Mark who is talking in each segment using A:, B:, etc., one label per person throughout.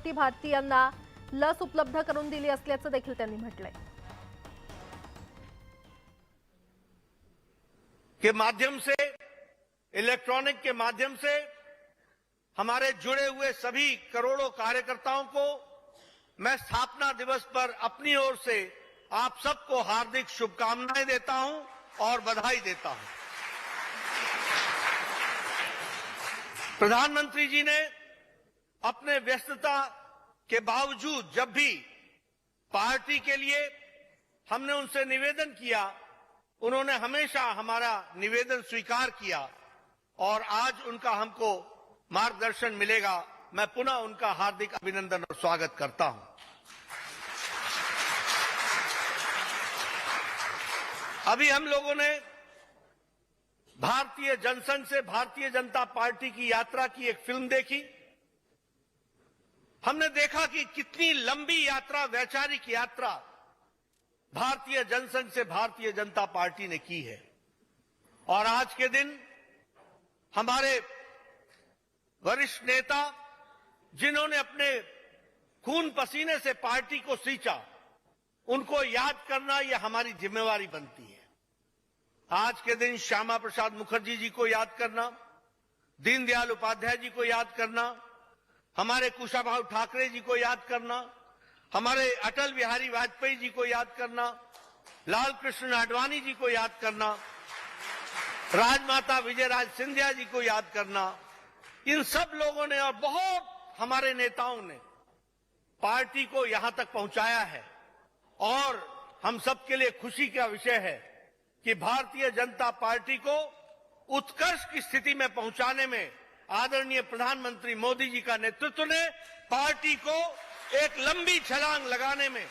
A: कोटी भारतीयांना लस उपलब्ध करून दिली असल्याचं देखील त्यांनी म्हटलंय।
B: के माध्यम से, इलेक्ट्रॉनिक के माध्यम से हमारे जुड़े हुए सभी करोड़ों कार्यकर्ताओं को मैं स्थापना दिवस पर अपनी ओर से आप सबको हार्दिक शुभकामनाएं देता हूं और बधाई देता हूं। प्रधानमंत्री जी ने अपने व्यस्तता के बावजूद जब भी पार्टी के लिए हमने उनसे निवेदन किया, उन्होंने हमेशा हमारा निवेदन स्वीकार किया और आज उनका हमको मार्गदर्शन मिलेगा। मैं पुनः उनका हार्दिक अभिनंदन और स्वागत करता हूं। अभी हम लोगों ने भारतीय जनसंघ से भारतीय जनता पार्टी की यात्रा की एक फिल्म देखी। हमने देखा कि कितनी लंबी यात्रा, वैचारिक यात्रा भारतीय जनसंघ से भारतीय जनता पार्टी ने की है। और आज के दिन हमारे वरिष्ठ नेता, जिन्होंने अपने खून पसीने से पार्टी को सींचा, उनको याद करना यह हमारी जिम्मेवारी बनती है। आज के दिन श्यामा प्रसाद मुखर्जी जी को याद करना, दीनदयाल उपाध्याय जी को याद करना, हमारे कुशाभाऊ ठाकरे जी को याद करना, हमारे अटल बिहारी वाजपेयी जी को याद करना, लाल कृष्ण आडवाणी जी को याद करना, राजमाता विजयराज सिंधिया जी को याद करना, इन सब लोगों ने और बहुत हमारे नेताओं ने पार्टी को यहां तक पहुंचाया है। और हम सबके लिए खुशी का विषय है कि भारतीय जनता पार्टी को उत्कर्ष की स्थिति में पहुंचाने में आदरणीय प्रधानमंत्री मोदी जी का नेतृत्व ने पार्टी को एक लंबी छलांग लगाने में,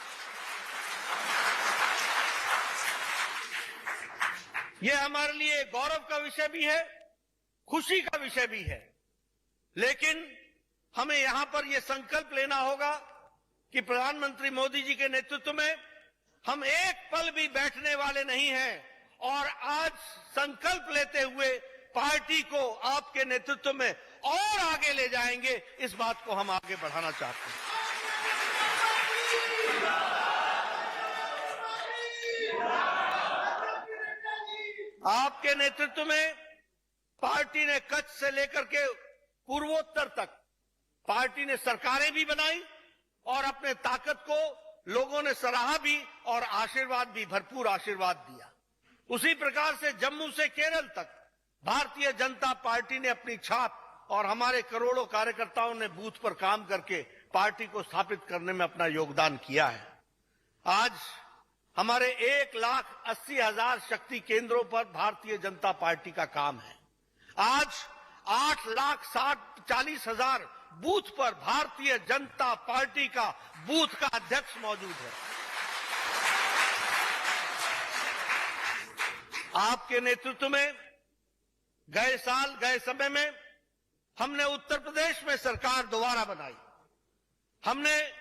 B: यह हमारे लिए गौरव का विषय भी है, खुशी का विषय भी है। लेकिन हमें यहां पर यह संकल्प लेना होगा कि प्रधानमंत्री मोदी जी के नेतृत्व में हम एक पल भी बैठने वाले नहीं हैं और आज संकल्प लेते हुए पार्टी को आपके नेतृत्व में और आगे ले जाएंगे। इस बात को हम आगे बढ़ाना चाहते हैं। आपके नेतृत्व में पार्टी ने कच्छ से लेकर के पूर्वोत्तर तक पार्टी ने सरकारें भी बनाई और अपने ताकत को लोगों ने सराहा भी और आशीर्वाद भी, भरपूर आशीर्वाद दिया। उसी प्रकार से जम्मू से केरल तक भारतीय जनता पार्टी ने अपनी छाप और हमारे करोड़ों कार्यकर्ताओं ने बूथ पर काम करके पार्टी को स्थापित करने में अपना योगदान किया है। आज हमारे 1,80,000 शक्ति केंद्रों पर भारतीय जनता पार्टी का काम है। आज 8,40,000 बूथ पर भारतीय जनता पार्टी का बूथ का अध्यक्ष मौजूद है। आपके नेतृत्व में गए साल, गए समय में हमने उत्तर प्रदेश में सरकार दोबारा बनाई, हमने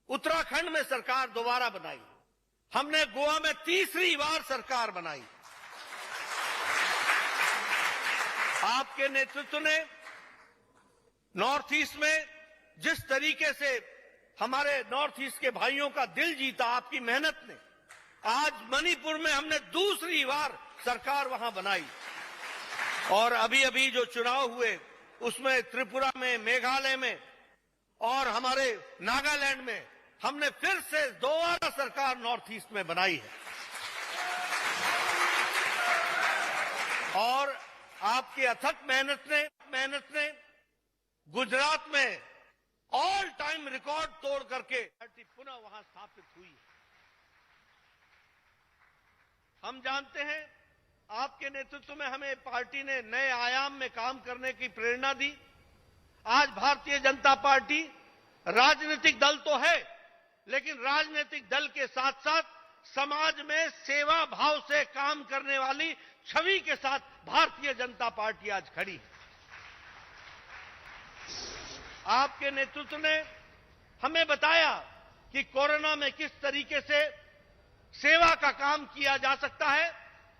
B: उत्तराखंड में सरकार दोबारा बनाई, हमने गोवा में तीसरी बार सरकार बनाई। आपके नेतृत्व ने नॉर्थ ईस्ट में जिस तरीके से हमारे नॉर्थ ईस्ट के भाइयों का दिल जीता, आपकी मेहनत ने, आज मणिपुर में हमने दूसरी बार सरकार वहां बनाई। और अभी अभी जो चुनाव हुए उसमें त्रिपुरा में, मेघालय में और हमारे नागालैंड में हमने फिर से दोबारा सरकार नॉर्थ ईस्ट में बनाई है। और आपकी अथक मेहनत ने गुजरात में ऑल टाइम रिकॉर्ड तोड़ करके पार्टी पुनः वहां स्थापित हुई है। हम जानते हैं आपके नेतृत्व में हमें पार्टी ने नए आयाम में काम करने की प्रेरणा दी। आज भारतीय जनता पार्टी राजनीतिक दल तो है, लेकिन राजनीतिक दल के साथ साथ समाज में सेवा भाव से काम करने वाली छवि के साथ भारतीय जनता पार्टी आज खड़ी है। आपके नेतृत्व ने हमें बताया कि कोरोना में किस तरीके से सेवा का काम किया जा सकता है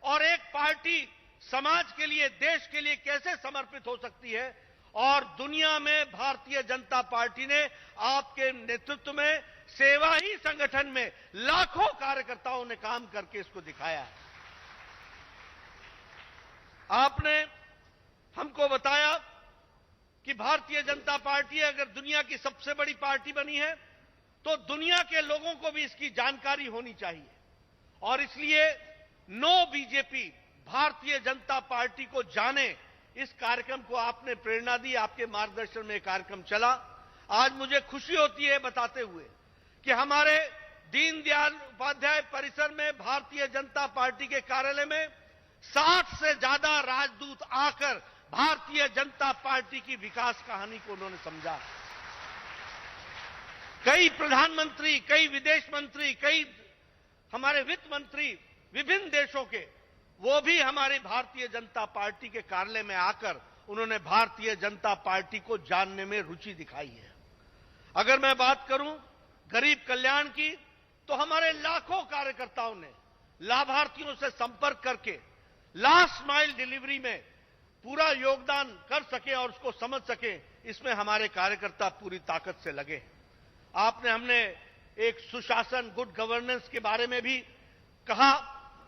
B: और एक पार्टी समाज के लिए, देश के लिए कैसे समर्पित हो सकती है। और दुनिया में भारतीय जनता पार्टी ने आपके नेतृत्व में सेवा ही संगठन में लाखों कार्यकर्ताओं ने काम करके इसको दिखाया है। आपने हमको बताया कि भारतीय जनता पार्टी अगर दुनिया की सबसे बड़ी पार्टी बनी है तो दुनिया के लोगों को भी इसकी जानकारी होनी चाहिए और इसलिए no BJP Bharatiya Janata party को जाने इस कार्यक्रम को आपने प्रेरणा दी। आपके मार्गदर्शन में कार्यक्रम चला। आज मुझे खुशी होती है बताते हुए कि हमारे दीनदयाल उपाध्याय परिसर में भारतीय जनता पार्टी के कार्यालय में 60 से ज्यादा राजदूत आकर भारतीय जनता पार्टी की विकास कहानी को उन्होंने समझा। कई प्रधानमंत्री, कई विदेश मंत्री, कई हमारे वित्त मंत्री विभिन्न देशों के, वो भी हमारी भारतीय जनता पार्टी के कार्यालय में आकर उन्होंने भारतीय जनता पार्टी को जानने में रुचि दिखाई है। अगर मैं बात करूं गरीब कल्याण की, तो हमारे लाखों कार्यकर्ताओं ने लाभार्थियों से संपर्क करके लास्ट माइल डिलीवरी में पूरा योगदान कर सके और उसको समझ सके, इसमें हमारे कार्यकर्ता पूरी ताकत से लगे। हमने एक सुशासन, गुड गवर्नेंस के बारे में भी कहा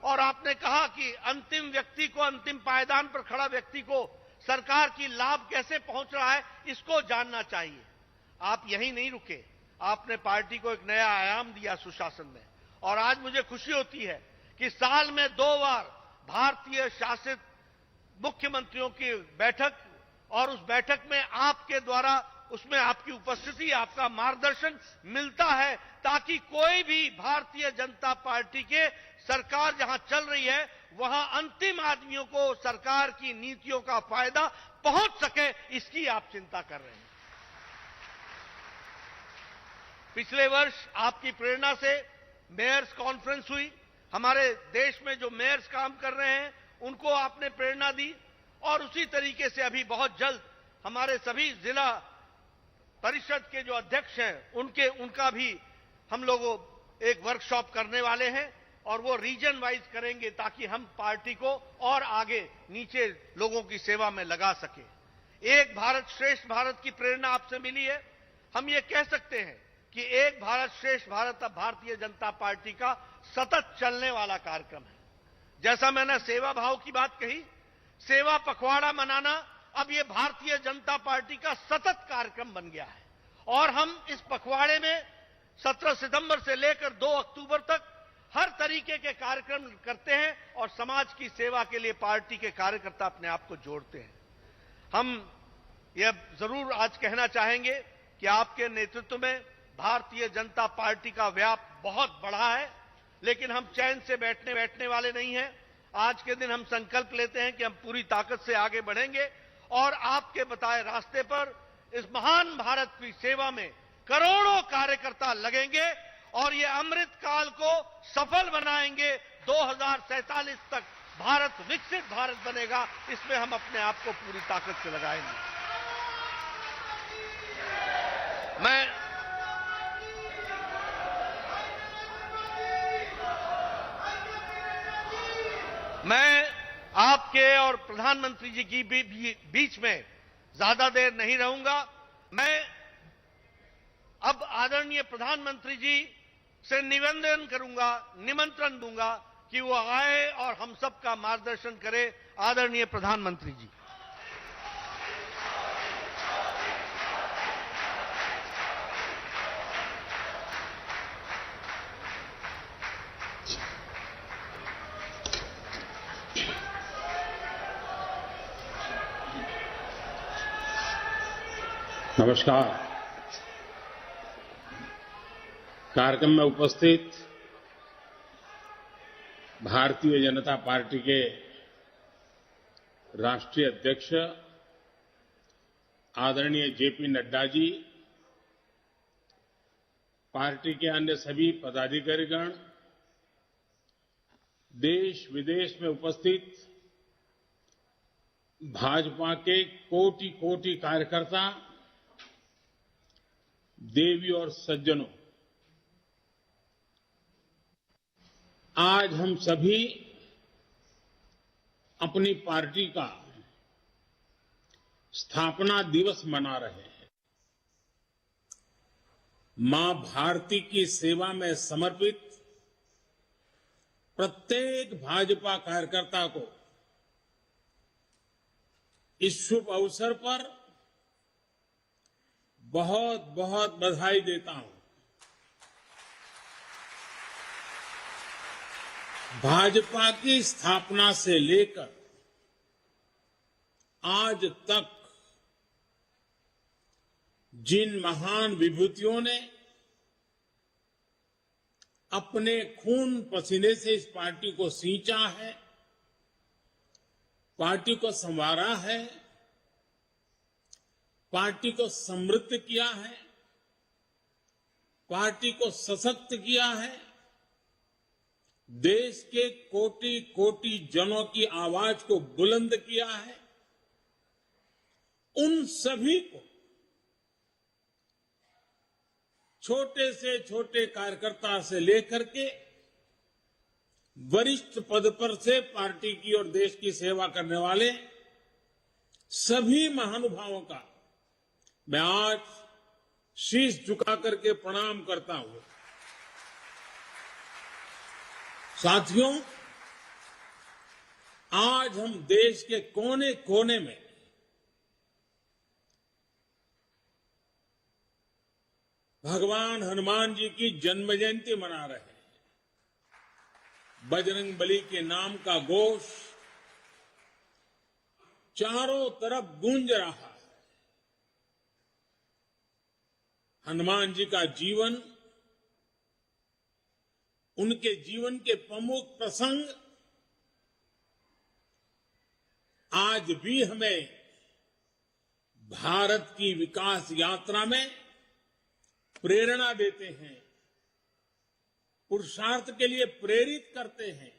B: और आपने कहा कि अंतिम व्यक्ति को, अंतिम पायदान पर खड़ा व्यक्ति को सरकार की लाभ कैसे पहुंच रहा है, इसको जानना चाहिए। आप यहीं नहीं रुके, आपने पार्टी को एक नया आयाम दिया सुशासन में और आज मुझे खुशी होती है कि साल में 2 बार भारतीय शासित मुख्यमंत्रियों की बैठक और उस बैठक में आपके द्वारा उसमें आपकी उपस्थिति, आपका मार्गदर्शन मिलता है ताकि कोई भी भारतीय जनता पार्टी के सरकार जहां चल रही है वहां अंतिम आदमियों को सरकार की नीतियों का फायदा पहुंच सके, इसकी आप चिंता कर रहे हैं। पिछले वर्ष आपकी प्रेरणा से मेयर्स कॉन्फ्रेंस हुई। हमारे देश में जो मेयर्स काम कर रहे हैं उनको आपने प्रेरणा दी और उसी तरीके से अभी बहुत जल्द हमारे सभी जिला परिषद के जो अध्यक्ष हैं उनका भी हम लोग एक वर्कशॉप करने वाले हैं और वो रीजन वाइज करेंगे ताकि हम पार्टी को और आगे नीचे लोगों की सेवा में लगा सके। एक भारत श्रेष्ठ भारत की प्रेरणा आपसे मिली है। हम ये कह सकते हैं कि एक भारत श्रेष्ठ भारत अब भारतीय जनता पार्टी का सतत चलने वाला कार्यक्रम है। जैसा मैंने सेवा भाव की बात कही, सेवा पखवाड़ा मनाना अब ये भारतीय जनता पार्टी का सतत कार्यक्रम बन गया है और हम इस पखवाड़े में 17 सितंबर से लेकर 2 अक्टूबर तक हर तरीके के कार्यक्रम करते हैं और समाज की सेवा के लिए पार्टी के कार्यकर्ता अपने आप को जोड़ते हैं। हम यह जरूर आज कहना चाहेंगे कि आपके नेतृत्व में भारतीय जनता पार्टी का व्याप बहुत बढ़ा है, लेकिन हम चैन से बैठने वाले नहीं हैं। आज के दिन हम संकल्प लेते हैं कि हम पूरी ताकत से आगे बढ़ेंगे और आपके बताए रास्ते पर इस महान भारत की सेवा में करोड़ों कार्यकर्ता लगेंगे और ये अमृत काल को सफल बनाएंगे। 2047 तक भारत विकसित भारत बनेगा, इसमें हम अपने आप को पूरी ताकत से लगाएंगे। मैं आपके और प्रधानमंत्री जी की बीच में ज्यादा देर नहीं रहूंगा। मैं अब आदरणीय प्रधानमंत्री जी से निवेदन करूंगा, निमंत्रण दूंगा कि वो आए और हम सबका मार्गदर्शन करें। आदरणीय प्रधानमंत्री जी।
C: नमस्कार। कार्यक्रम में उपस्थित भारतीय जनता पार्टी के राष्ट्रीय अध्यक्ष आदरणीय जेपी नड्डा जी, पार्टी के अन्य सभी पदाधिकारीगण, देश विदेश में उपस्थित भाजपा के कोटि कोटि कार्यकर्ता, देवी और सज्जनों, आज हम सभी अपनी पार्टी का स्थापना दिवस मना रहे हैं। मां भारती की सेवा में समर्पित प्रत्येक भाजपा कार्यकर्ता को इस शुभ अवसर पर बहुत बहुत बधाई देता हूं। भाजपा की स्थापना से लेकर आज तक जिन महान विभूतियों ने अपने खून पसीने से इस पार्टी को सींचा है, पार्टी को संवारा है, पार्टी को समृद्ध किया है, पार्टी को सशक्त किया है, देश के कोटि कोटि जनों की आवाज को बुलंद किया है, उन सभी को छोटे से छोटे कार्यकर्ता से लेकर के वरिष्ठ पद पर से पार्टी की और देश की सेवा करने वाले सभी महानुभावों का मैं आज शीश झुका करके प्रणाम करता हूं। साथियों, आज हम देश के कोने कोने में भगवान हनुमान जी की जन्म जयंती मना रहे हैं। बजरंग बली के नाम का घोष चारों तरफ गूंज रहा है। हनुमान जी का जीवन, उनके जीवन के प्रमुख प्रसंग आज भी हमें भारत की विकास यात्रा में प्रेरणा देते हैं, पुरुषार्थ के लिए प्रेरित करते हैं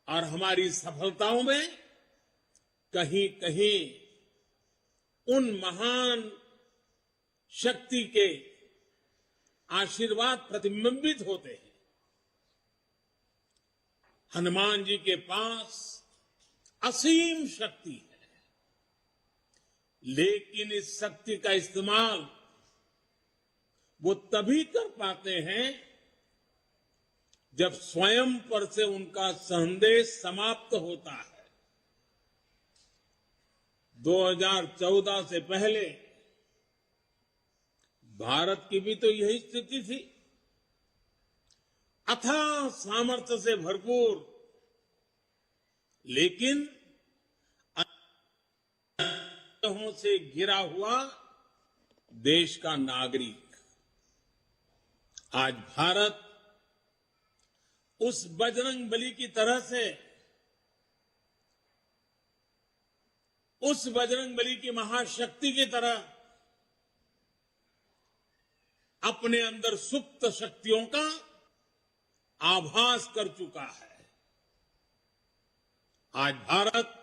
C: और हमारी सफलताओं में कहीं कहीं उन महान शक्ति के आशीर्वाद प्रतिबिंबित होते हैं। हनुमान जी के पास असीम शक्ति है, लेकिन इस शक्ति का इस्तेमाल वो तभी कर पाते हैं जब स्वयं पर से उनका संदेश समाप्त होता है। 2014 से पहले भारत की भी तो यही स्थिति थी। अथाह सामर्थ्य से भरपूर, लेकिन से घिरा हुआ देश का नागरिक। आज भारत उस बजरंग बली की तरह से, उस बजरंग बली की महाशक्ति की तरह अपने अंदर सुप्त शक्तियों का आभास कर चुका है। आज भारत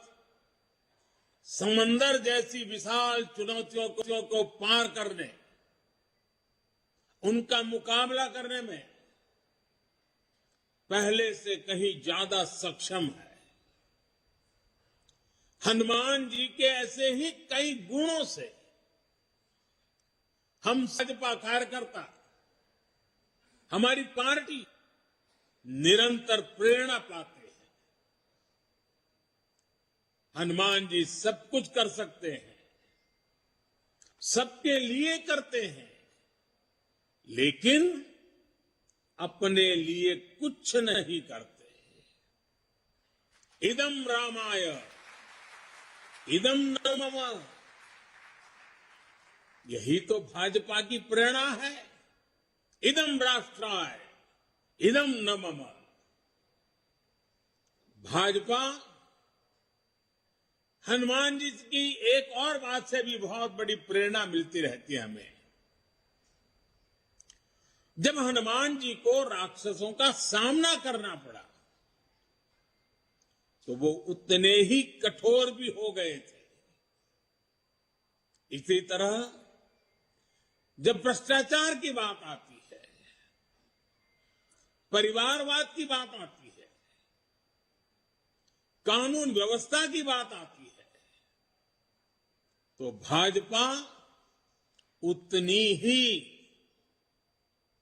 C: समंदर जैसी विशाल चुनौतियों को पार करने, उनका मुकाबला करने में पहले से कहीं ज्यादा सक्षम है। हनुमान जी के ऐसे ही कई गुणों से हम भाजपा कार्यकर्ता, हमारी पार्टी निरंतर प्रेरणा पाते हैं। हनुमान जी सब कुछ कर सकते हैं, सबके लिए करते हैं, लेकिन अपने लिए कुछ नहीं करते। इदम रामाय इदम न मम, यही तो भाजपा की प्रेरणा है। इदम राष्ट्राय इदम न मम। भाजपा हनुमान जी की एक और बात से भी बहुत बड़ी प्रेरणा मिलती रहती है हमें। जब हनुमान जी को राक्षसों का सामना करना पड़ा तो वो उतने ही कठोर भी हो गए थे। इसी तरह जब भ्रष्टाचार की बात आती है, परिवारवाद की बात आती है, कानून व्यवस्था की बात आती है, तो भाजपा उतनी ही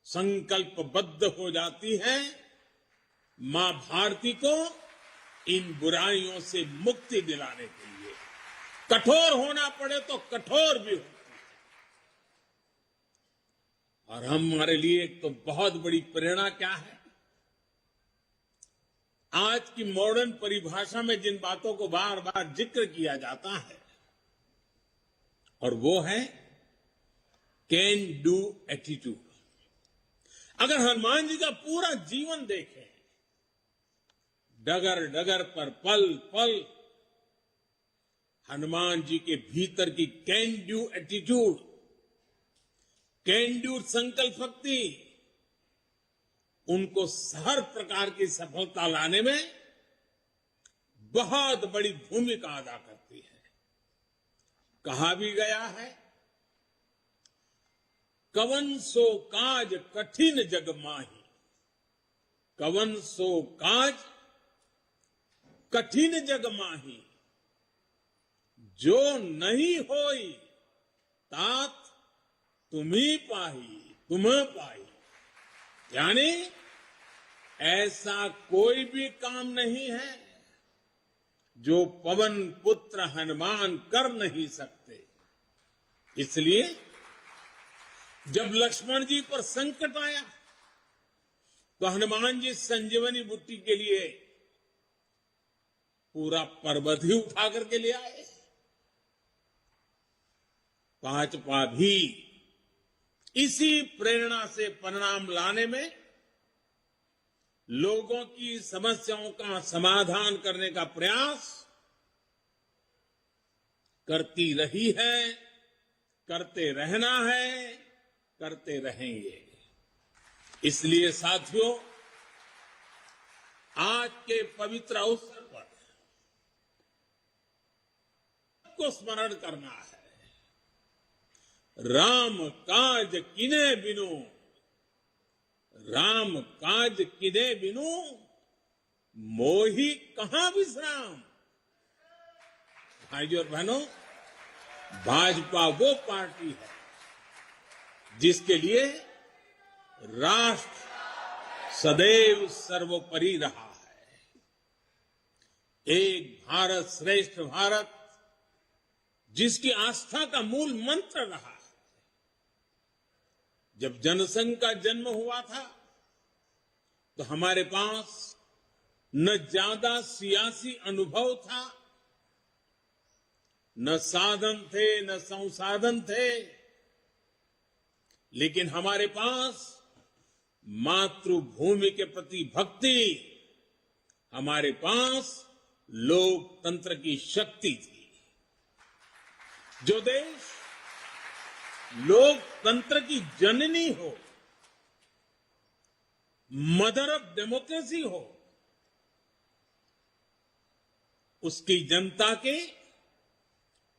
C: संकल्पबद्ध हो जाती है मां भारती को इन बुराइयों से मुक्ति दिलाने के लिए। कठोर होना पड़े तो कठोर भी होती है। और हमारे लिए एक तो बहुत बड़ी प्रेरणा क्या है, आज की मॉडर्न परिभाषा में जिन बातों को बार बार जिक्र किया जाता है, और वो है कैन डू एटीट्यूड। अगर हनुमान जी का पूरा जीवन देखें, डगर डगर पर पल पल हनुमान जी के भीतर की can do attitude, can do संकल्प शक्ति उनको हर प्रकार की सफलता लाने में बहुत बड़ी भूमिका अदा करती है। कहा भी गया है, कवन सो काज कठिन जग माही, कवन सो काज कठिन जग माही, जो नहीं होई तात तुम्ही पाही, तुम्हें पाई। यानी ऐसा कोई भी काम नहीं है जो पवन पुत्र हनुमान कर नहीं सकते। इसलिए जब लक्ष्मण जी पर संकट आया तो हनुमान जी संजीवनी बूटी के लिए पूरा पर्वत ही उठा करके ले आए। भाजपा भी इसी प्रेरणा से परिणाम लाने में, लोगों की समस्याओं का समाधान करने का प्रयास करती रही है, करते रहना है, करते रहेंगे। इसलिए साथियों, आज के पवित्र अवसर पर को स्मरण करना है, राम काज किने बिनु, राम काज किने बिनु मोही कहां विश्राम। भाइयों और बहनों, भाजपा वो पार्टी है जिसके लिए राष्ट्र सदैव सर्वोपरि रहा है। एक भारत श्रेष्ठ भारत जिसकी आस्था का मूल मंत्र रहा है। जब जनसंघ का जन्म हुआ था तो हमारे पास न ज्यादा सियासी अनुभव था, न साधन थे, न संसाधन थे, लेकिन हमारे पास मातृभूमि के प्रति भक्ति, हमारे पास लोकतंत्र की शक्ति थी। जो देश लोकतंत्र की जननी हो, मदर ऑफ डेमोक्रेसी हो, उसकी जनता के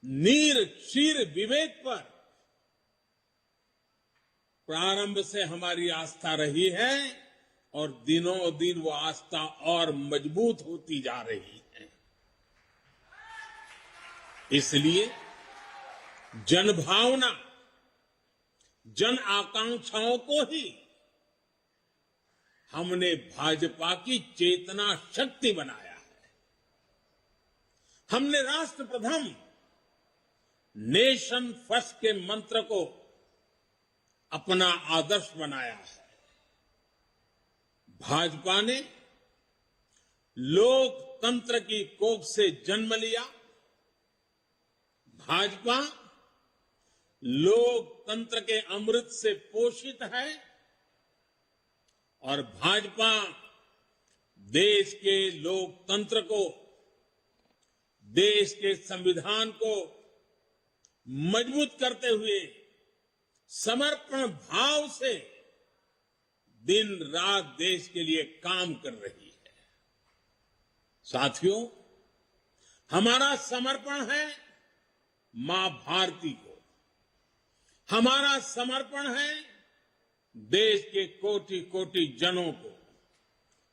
C: नीर क्षीर विवेक पर प्रारंभ से हमारी आस्था रही है और दिनों दिन वो आस्था और मजबूत होती जा रही है। इसलिए जनभावना, जन आकांक्षाओं को ही हमने भाजपा की चेतना शक्ति बनाया है। हमने राष्ट्र प्रथम, नेशन फर्स्ट के मंत्र को अपना आदर्श बनाया है। भाजपा ने लोकतंत्र की कोख से जन्म लिया। भाजपा लोकतंत्र के अमृत से पोषित है और भाजपा देश के लोकतंत्र को, देश के संविधान को मजबूत करते हुए समर्पण भाव से दिन रात देश के लिए काम कर रही है। साथियों, हमारा समर्पण है मां भारती को, हमारा समर्पण है देश के कोटि कोटि जनों को,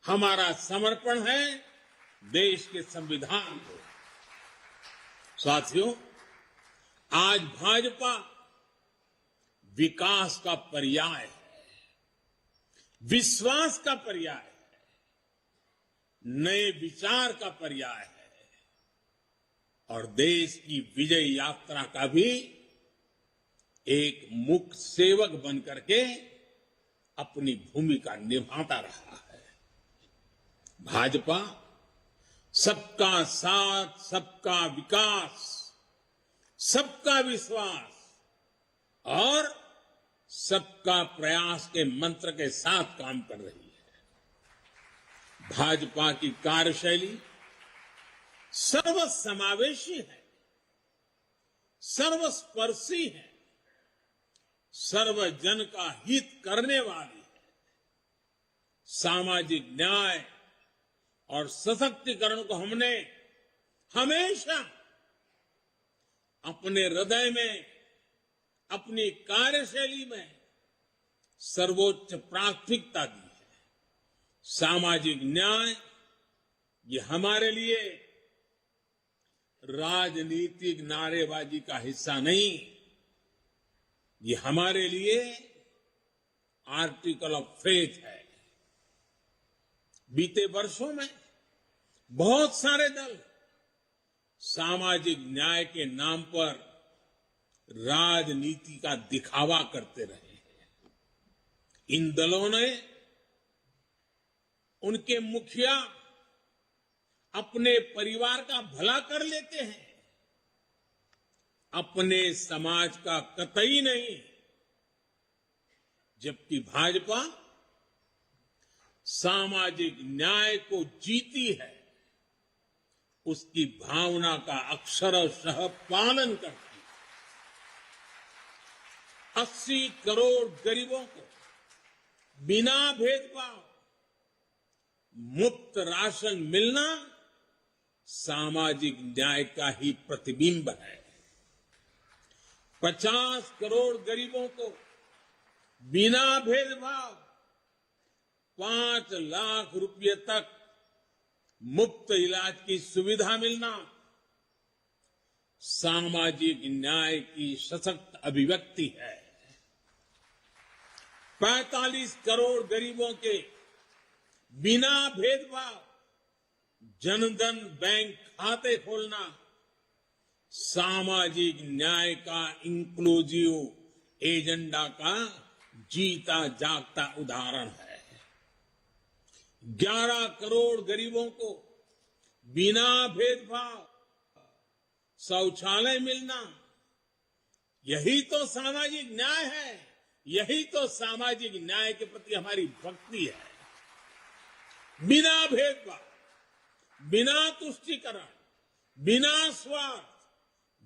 C: हमारा समर्पण है देश के संविधान को। साथियों, आज भाजपा विकास का पर्याय है, विश्वास का पर्याय है, नए विचार का पर्याय है और देश की विजय यात्रा का भी एक मुख्य सेवक बनकर के अपनी भूमिका निभाता रहा है। भाजपा सबका साथ, सबका विकास, सबका विश्वास और सबका प्रयास के मंत्र के साथ काम कर रही है। भाजपा की कार्यशैली सर्वसमावेशी है, सर्वस्पर्शी है, सर्वजन का हित करने वाली है। सामाजिक न्याय और सशक्तिकरण को हमने हमेशा अपने हृदय में, अपनी कार्यशैली में सर्वोच्च प्राथमिकता दी है। सामाजिक न्याय ये हमारे लिए राजनीतिक नारेबाजी का हिस्सा नहीं, ये हमारे लिए आर्टिकल ऑफ फेथ है। बीते वर्षों में बहुत सारे दल सामाजिक न्याय के नाम पर राजनीति का दिखावा करते रहे हैं। इन दलों ने, उनके मुखिया अपने परिवार का भला कर लेते हैं, अपने समाज का कतई नहीं, जबकि भाजपा सामाजिक न्याय को जीती है, उसकी भावना का अक्षरशः पालन करती है। 80 करोड़ गरीबों को बिना भेदभाव मुफ्त राशन मिलना सामाजिक न्याय का ही प्रतिबिंब है। 50 करोड़ गरीबों को बिना भेदभाव 5 लाख रुपए तक मुफ्त इलाज की सुविधा मिलना सामाजिक न्याय की सशक्त अभिव्यक्ति है। 45 करोड़ गरीबों के बिना भेदभाव जनधन बैंक खाते खोलना सामाजिक न्याय का इंक्लूसिव एजेंडा का जीता जागता उदाहरण है। 11 करोड़ गरीबों को बिना भेदभाव शौचालय मिलना, यही तो सामाजिक न्याय है, यही तो सामाजिक न्याय के प्रति हमारी भक्ति है। बिना भेदभाव, बिना तुष्टीकरण, बिना स्वार्थ,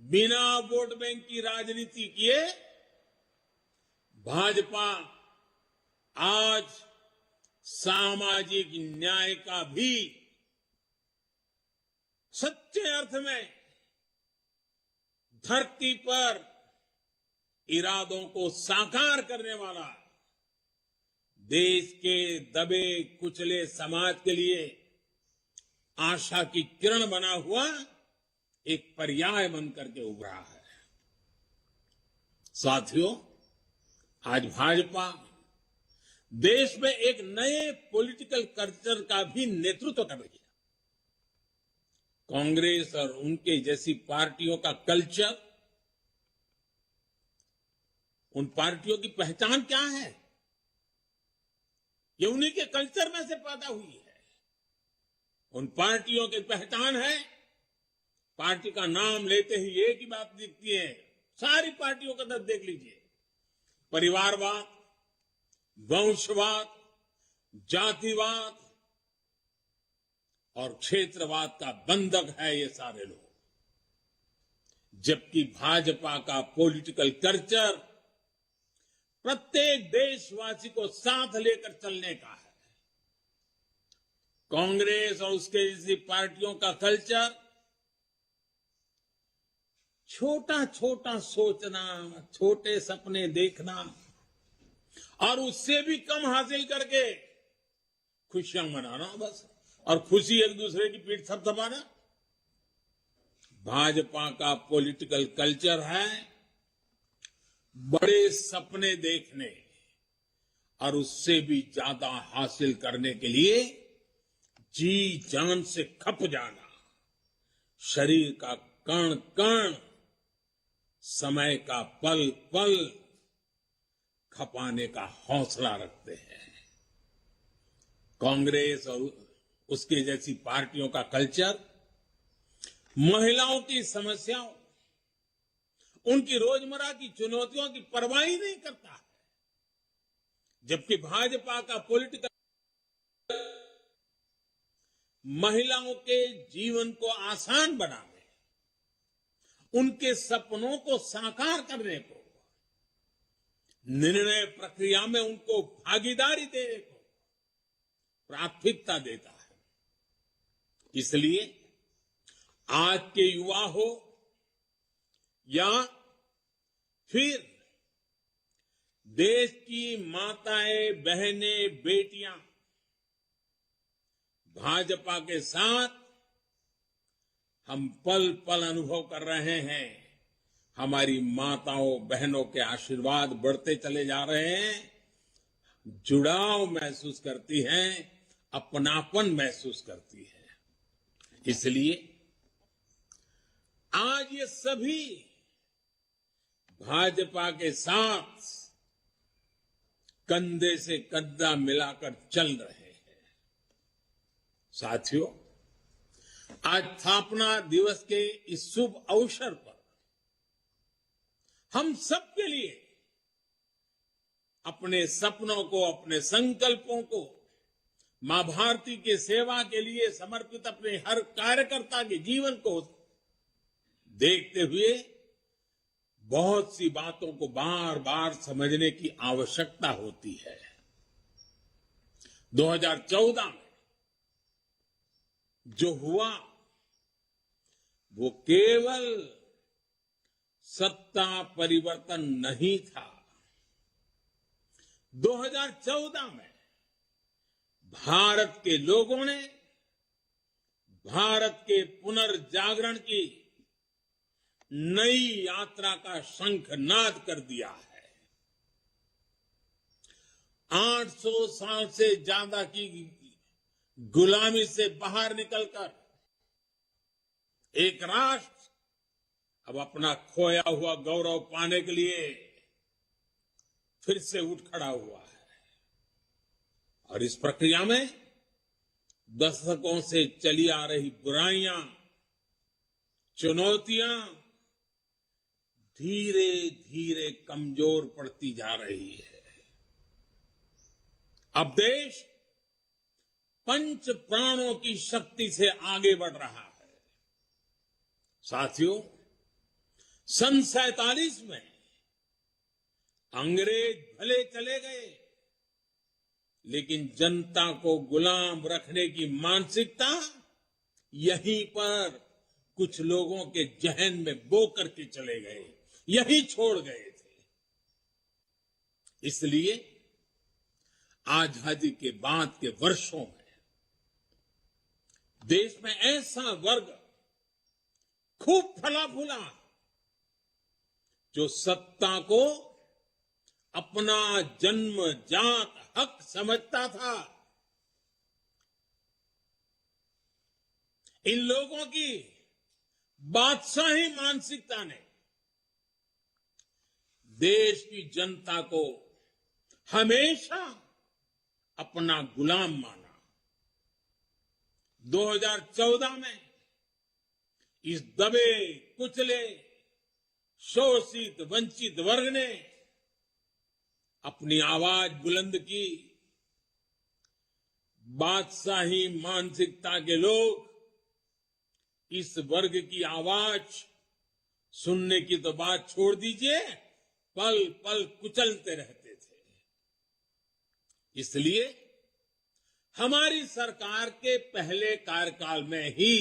C: बिना वोट बैंक की राजनीति किए भाजपा आज सामाजिक न्याय का भी सच्चे अर्थ में धरती पर इरादों को साकार करने वाला, देश के दबे कुचले समाज के लिए आशा की किरण बना हुआ एक पर्याय बनकर के उभरा है। साथियों, आज भाजपा देश में एक नए पॉलिटिकल कल्चर का भी नेतृत्व कर रही है। कांग्रेस और उनके जैसी पार्टियों का कल्चर, उन पार्टियों की पहचान क्या है? ये उन्हीं के कल्चर में से पैदा हुई है। उन पार्टियों की पहचान है, पार्टी का नाम लेते ही एक ही बात दिखती है, सारी पार्टियों का दर्द देख लीजिए, परिवारवाद, वंशवाद, जातिवाद और क्षेत्रवाद का बंधक है ये सारे लोग। जबकि भाजपा का पॉलिटिकल कल्चर प्रत्येक देशवासी को साथ लेकर चलने का है। कांग्रेस और उसके जैसी पार्टियों का कल्चर छोटा छोटा सोचना, छोटे सपने देखना और उससे भी कम हासिल करके खुशियां मनाना बस, और खुशी एक दूसरे की पीठ थपथपाना। भाजपा का पॉलिटिकल कल्चर है बड़े सपने देखने और उससे भी ज्यादा हासिल करने के लिए जी जान से खप जाना, शरीर का कण कण, समय का पल पल खपाने का हौसला रखते हैं। कांग्रेस और उसके जैसी पार्टियों का कल्चर महिलाओं की समस्याओं, उनकी रोजमर्रा की चुनौतियों की परवाह ही नहीं करता है, जबकि भाजपा का पॉलिटिकल महिलाओं के जीवन को आसान बनाने, उनके सपनों को साकार करने को, निर्णय प्रक्रिया में उनको भागीदारी देने को प्राथमिकता देता है। इसलिए आज के युवा हो या फिर देश की माताएं, बहनें, बेटियां भाजपा के साथ हम पल पल अनुभव कर रहे हैं। हमारी माताओं, बहनों के आशीर्वाद बढ़ते चले जा रहे हैं, जुड़ाव महसूस करती हैं, अपनापन महसूस करती है। इसलिए आज ये सभी भाजपा के साथ कंधे से कंधा मिलाकर चल रहे हैं। साथियों, आज स्थापना दिवस के इस शुभ अवसर पर हम सबके लिए अपने सपनों को, अपने संकल्पों को, मां भारती की सेवा के लिए समर्पित अपने हर कार्यकर्ता के जीवन को देखते हुए बहुत सी बातों को बार बार समझने की आवश्यकता होती है। 2014 में जो हुआ वो केवल सत्ता परिवर्तन नहीं था। 2014 में भारत के लोगों ने भारत के पुनर्जागरण की नई यात्रा का शंखनाद कर दिया है। 800 साल से ज्यादा की गुलामी से बाहर निकलकर एक राष्ट्र अब अपना खोया हुआ गौरव पाने के लिए फिर से उठ खड़ा हुआ है। और इस प्रक्रिया में दशकों से चली आ रही बुराइयां, चुनौतियां धीरे धीरे कमजोर पड़ती जा रही है। अब देश पंच प्राणों की शक्ति से आगे बढ़ रहा है। साथियों, सन 47 में अंग्रेज भले चले गए, लेकिन जनता को गुलाम रखने की मानसिकता यहीं पर कुछ लोगों के जहन में बो करके चले गए, यही छोड़ गए थे। इसलिए आजादी के बाद के वर्षों में देश में ऐसा वर्ग खूब फला फूला जो सत्ता को अपना जन्मजात हक समझता था। इन लोगों की बादशाही मानसिकता ने देश की जनता को हमेशा अपना गुलाम माना। 2014 में इस दबे कुचले शोषित वंचित वर्ग ने अपनी आवाज बुलंद की। बादशाही मानसिकता के लोग इस वर्ग की आवाज सुनने की तो बात छोड़ दीजिए, पल पल कुचलते रहते थे। इसलिए हमारी सरकार के पहले कार्यकाल में ही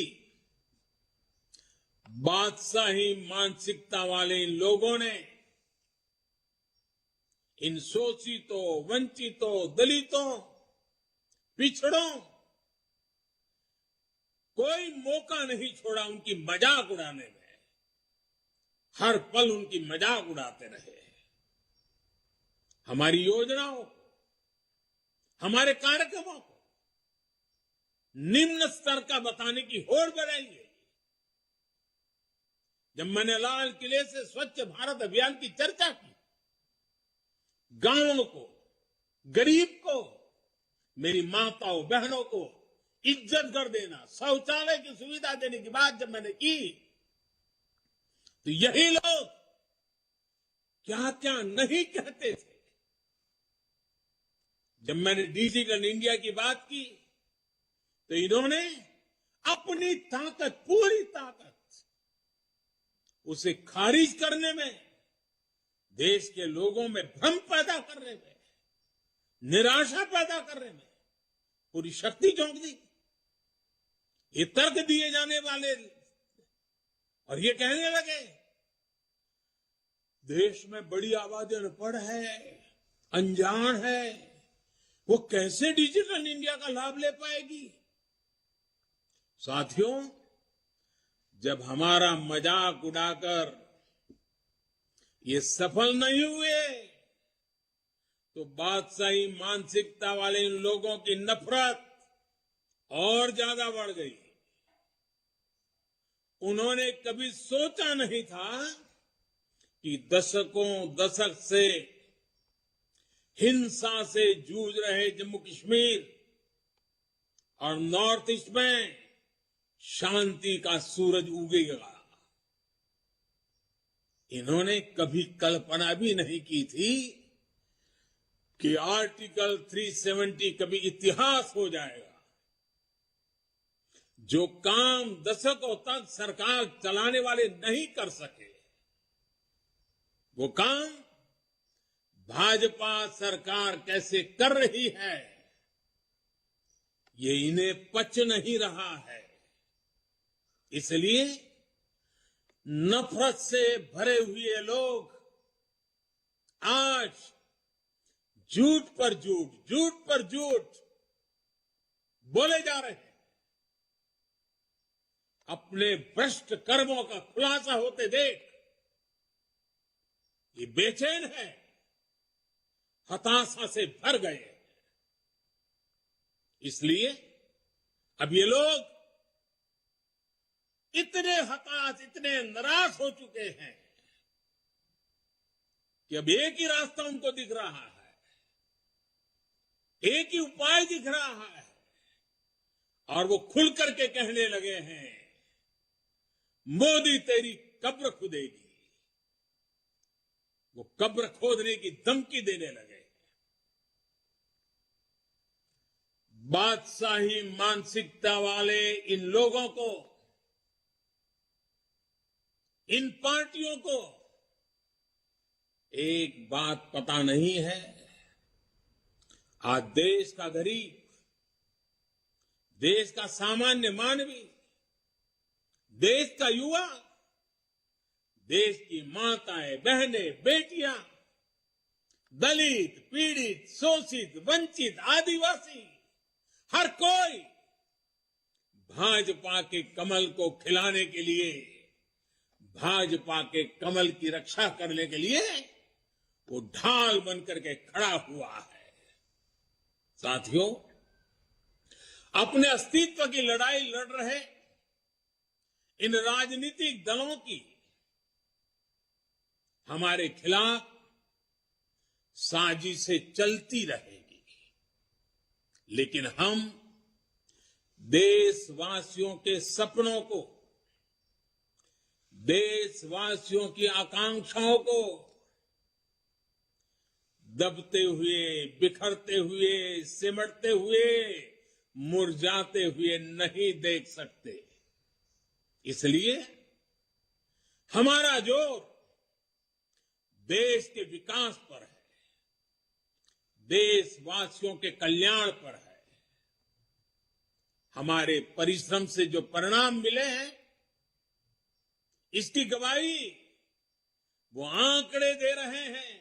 C: बादशाही मानसिकता वाले इन लोगों ने इन शोषितों, वंचितों, दलितों, पिछड़ों कोई मौका नहीं छोड़ा उनकी मजाक उड़ाने में। हर पल उनकी मजाक उड़ाते रहे। हमारी योजनाओं को, हमारे कार्यक्रमों को निम्न स्तर का बताने की होड़ बढ़ाई गई। जब मैंने लाल किले से स्वच्छ भारत अभियान की चर्चा की, गांवों को, गरीब को, मेरी माताओं बहनों को इज्जत कर देना, शौचालय की सुविधा देने की बात जब मैंने की, तो यही लोग क्या क्या नहीं कहते थे। जब मैंने डिजिटल इंडिया की बात की, तो इन्होंने अपनी ताकत, पूरी ताकत उसे खारिज करने में, देश के लोगों में भ्रम पैदा करने में, निराशा पैदा करने में पूरी शक्ति झोंक दी। ये तर्क दिए जाने वाले और ये कहने लगे देश में बड़ी आबादी अनपढ़ है, अनजान है, वो कैसे डिजिटल इंडिया का लाभ ले पाएगी। साथियों, जब हमारा मजाक उड़ाकर ये सफल नहीं हुए, तो बादशाही मानसिकता वाले इन लोगों की नफरत और ज्यादा बढ़ गई। उन्होंने कभी सोचा नहीं था कि दशक से हिंसा से जूझ रहे जम्मू कश्मीर और नॉर्थ ईस्ट में शांति का सूरज उगेगा। इन्होंने कभी कल्पना भी नहीं की थी कि आर्टिकल 370 कभी इतिहास हो जाएगा। जो काम दशकों तक सरकार चलाने वाले नहीं कर सके, वो काम भाजपा सरकार कैसे कर रही है, ये इन्हें पच नहीं रहा है। इसलिए नफरत से भरे हुए लोग आज झूठ पर झूठ, झूठ पर झूठ बोले जा रहे हैं। अपने भ्रष्ट कर्मों का खुलासा होते देख ये बेचैन है, हताशा से भर गए। इसलिए अब ये लोग इतने हताश, इतने निराश हो चुके हैं कि अब एक ही रास्ता उनको दिख रहा है, एक ही उपाय दिख रहा है, और वो खुल करके कहने लगे हैं, मोदी तेरी कब्र खुदेगी। वो कब्र खोदने की धमकी देने लगे। बादशाही मानसिकता वाले इन लोगों को, इन पार्टियों को एक बात पता नहीं है। आज देश का गरीब, देश का सामान्य मानवी, देश का युवा, देश की माताएं, बहनें, बेटियां, दलित, पीड़ित, शोषित, वंचित, आदिवासी, हर कोई भाजपा के कमल को खिलाने के लिए, भाजपा के कमल की रक्षा करने के लिए वो ढाल बनकर के खड़ा हुआ है। साथियों, अपने अस्तित्व की लड़ाई लड़ रहे इन राजनीतिक दलों की हमारे खिलाफ साजिशें चलती रहेगी, लेकिन हम देशवासियों के सपनों को, देशवासियों की आकांक्षाओं को दबते हुए, बिखरते हुए, सिमटते हुए, मुरझाते हुए नहीं देख सकते। इसलिए हमारा जोर देश के विकास पर है, देशवासियों के कल्याण पर है। हमारे परिश्रम से जो परिणाम मिले हैं, इसकी गवाही वो आंकड़े दे रहे हैं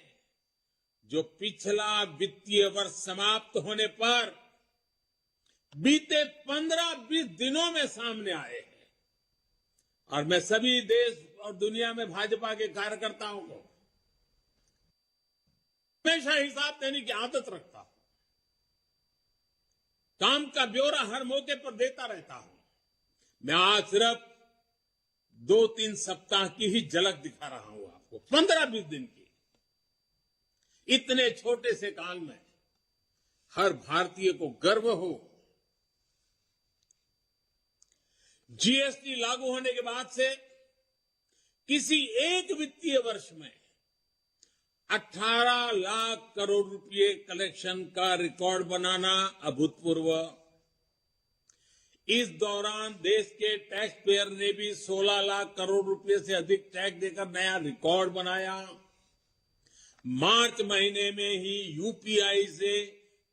C: जो पिछला वित्तीय वर्ष समाप्त होने पर बीते 15-20 दिनों में सामने आए हैं। और मैं सभी देश और दुनिया में भाजपा के कार्यकर्ताओं को हमेशा हिसाब देने की आदत रखता हूं। काम का ब्यौरा हर मौके पर देता रहता हूं। मैं आज सिर्फ 2-3 सप्ताह की ही झलक दिखा रहा हूं आपको, 15-20 दिन की। इतने छोटे से काल में हर भारतीय को गर्व हो। जीएसटी लागू होने के बाद से किसी एक वित्तीय वर्ष में 18 लाख करोड़ रुपए कलेक्शन का रिकॉर्ड बनाना अभूतपूर्व। इस दौरान देश के टैक्स पेयर ने भी 16 लाख करोड़ रुपए से अधिक टैक्स देकर नया रिकॉर्ड बनाया। मार्च महीने में ही यूपीआई से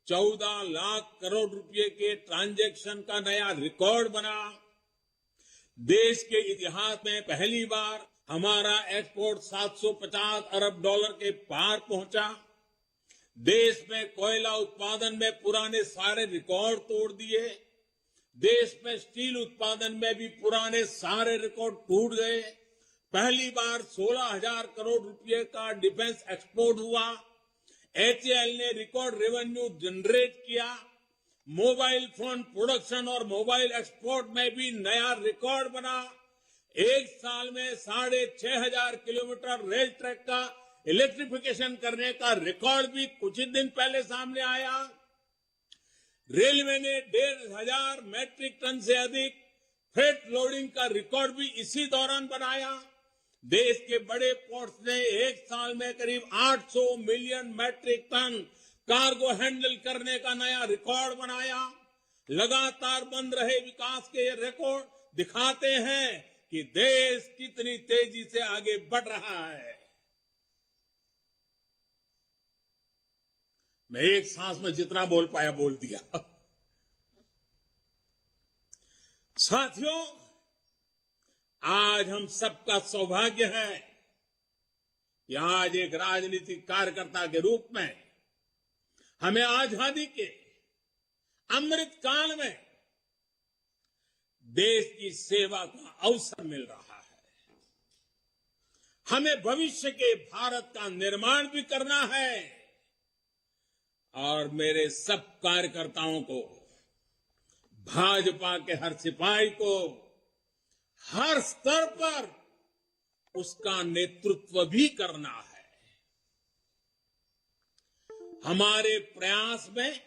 C: 14 लाख करोड़ रुपए के ट्रांजैक्शन का नया रिकॉर्ड बना। देश के इतिहास में पहली बार हमारा एक्सपोर्ट 750 अरब डॉलर के पार पहुंचा। देश में कोयला उत्पादन में पुराने सारे रिकॉर्ड तोड़ दिए। देश में स्टील उत्पादन में भी पुराने सारे रिकॉर्ड टूट गए। पहली बार 16,000 करोड़ रुपए का डिफेंस एक्सपोर्ट हुआ। एचएएल ने रिकॉर्ड रेवेन्यू जनरेट किया। मोबाइल फोन प्रोडक्शन और मोबाइल एक्सपोर्ट में भी नया रिकॉर्ड बना। एक साल में 6,500 किलोमीटर रेल ट्रैक का इलेक्ट्रिफिकेशन करने का रिकॉर्ड भी कुछ ही दिन पहले सामने आया। रेलवे ने 1,500 मैट्रिक टन से अधिक फ्रेट लोडिंग का रिकॉर्ड भी इसी दौरान बनाया। देश के बड़े पोर्ट्स ने एक साल में करीब 800 million metric ton cargo handle करने का नया रिकॉर्ड बनाया। लगातार बन रहे विकास के ये रिकॉर्ड दिखाते हैं कि देश कितनी तेजी से आगे बढ़ रहा है। मैं एक सांस में जितना बोल पाया बोल दिया। साथियों, आज हम सबका सौभाग्य है कि आज एक राजनीतिक कार्यकर्ता के रूप में हमें आजादी के अमृत काल में देश की सेवा का अवसर मिल रहा है। हमें भविष्य के भारत का निर्माण भी करना है और मेरे सब कार्यकर्ताओं को, भाजपा के हर सिपाही को हर स्तर पर उसका नेतृत्व भी करना है। हमारे प्रयास में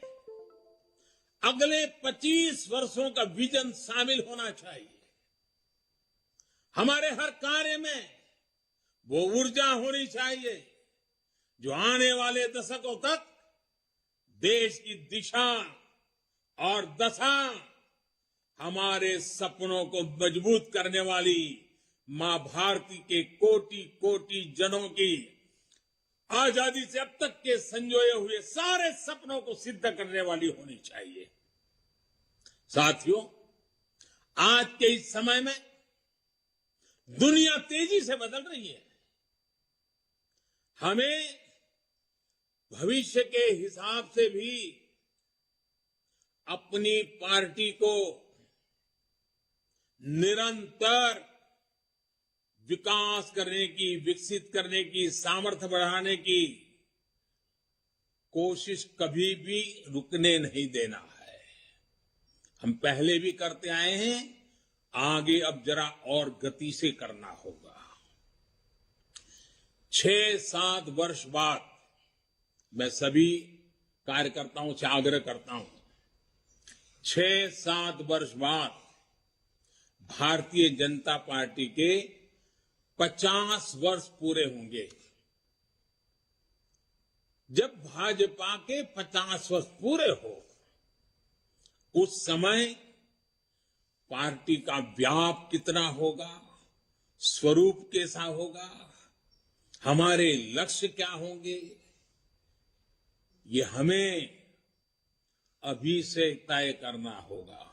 C: अगले 25 वर्षों का विजन शामिल होना चाहिए। हमारे हर कार्य में वो ऊर्जा होनी चाहिए जो आने वाले दशकों तक देश की दिशा और दशा, हमारे सपनों को मजबूत करने वाली मां भारती के कोटि कोटि जनों की आजादी से अब तक के संजोए हुए सारे सपनों को सिद्ध करने वाली होनी चाहिए। साथियों, आज के इस समय में दुनिया तेजी से बदल रही है। हमें भविष्य के हिसाब से भी अपनी पार्टी को निरंतर विकास करने की, विकसित करने की, सामर्थ्य बढ़ाने की कोशिश कभी भी रुकने नहीं देना है। हम पहले भी करते आए हैं, आगे अब जरा और गति से करना होगा। 6-7 वर्ष बाद मैं सभी कार्यकर्ताओं से आग्रह करता हूं, 6-7 वर्ष बाद भारतीय जनता पार्टी के 50 वर्ष पूरे होंगे। जब भाजपा के 50 वर्ष पूरे हो, उस समय पार्टी का व्याप कितना होगा, स्वरूप कैसा होगा, हमारे लक्ष्य क्या होंगे, ये हमें अभी से तय करना होगा।